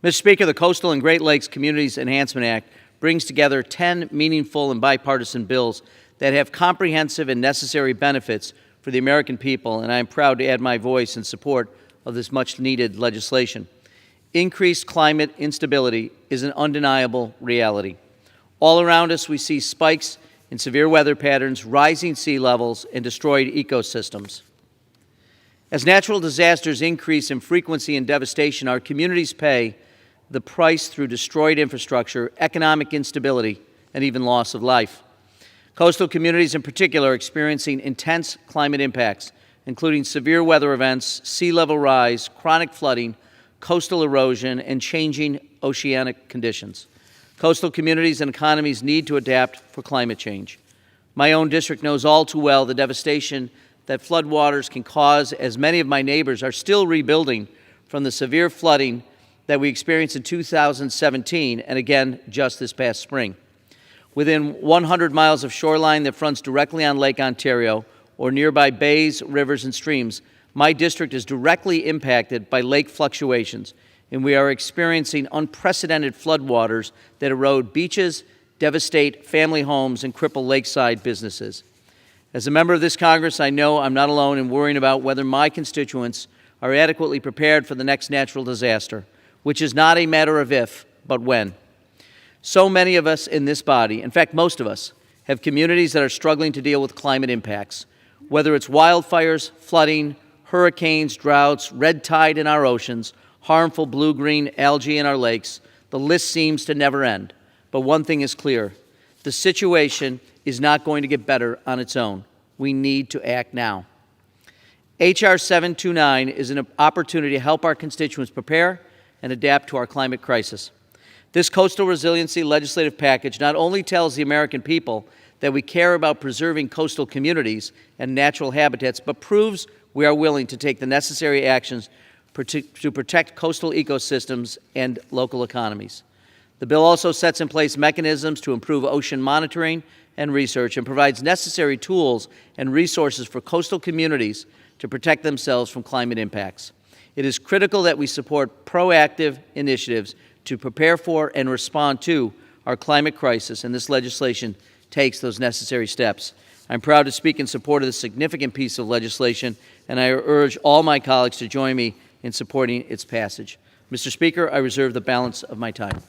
Mr. Speaker, the Coastal and Great Lakes Communities Enhancement Act brings together 10 meaningful and bipartisan bills that have comprehensive and necessary benefits for the American people, and I am proud to add my voice in support of this much-needed legislation. Increased climate instability is an undeniable reality. All around us, we see spikes in severe weather patterns, rising sea levels, and destroyed ecosystems. As natural disasters increase in frequency and devastation, our communities pay the price through destroyed infrastructure, economic instability, and even loss of life. Coastal communities in particular are experiencing intense climate impacts, including severe weather events, sea level rise, chronic flooding, coastal erosion, and changing oceanic conditions. Coastal communities and economies need to adapt for climate change. My own district knows all too well the devastation that floodwaters can cause, as many of my neighbors are still rebuilding from the severe flooding that we experienced in 2017 and again just this past spring. Within 100 miles of shoreline that fronts directly on Lake Ontario or nearby bays, rivers, and streams, my district is directly impacted by lake fluctuations, and we are experiencing unprecedented floodwaters that erode beaches, devastate family homes, and cripple lakeside businesses. As a member of this Congress, I know I'm not alone in worrying about whether my constituents are adequately prepared for the next natural disaster, which is not a matter of if, but when. So many of us in this body, in fact, most of us, have communities that are struggling to deal with climate impacts, whether it's wildfires, flooding, hurricanes, droughts, red tide in our oceans, harmful blue-green algae in our lakes. The list seems to never end. But one thing is clear: the situation is not going to get better on its own. We need to act now. H.R. 729 is an opportunity to help our constituents prepare and adapt to our climate crisis. This coastal resiliency legislative package not only tells the American people that we care about preserving coastal communities and natural habitats, but proves we are willing to take the necessary actions to protect coastal ecosystems and local economies. The bill also sets in place mechanisms to improve ocean monitoring and research and provides necessary tools and resources for coastal communities to protect themselves from climate impacts. It is critical that we support proactive initiatives to prepare for and respond to our climate crisis, and this legislation takes those necessary steps. I'm proud to speak in support of this significant piece of legislation, and I urge all my colleagues to join me in supporting its passage. Mr. Speaker, I reserve the balance of my time.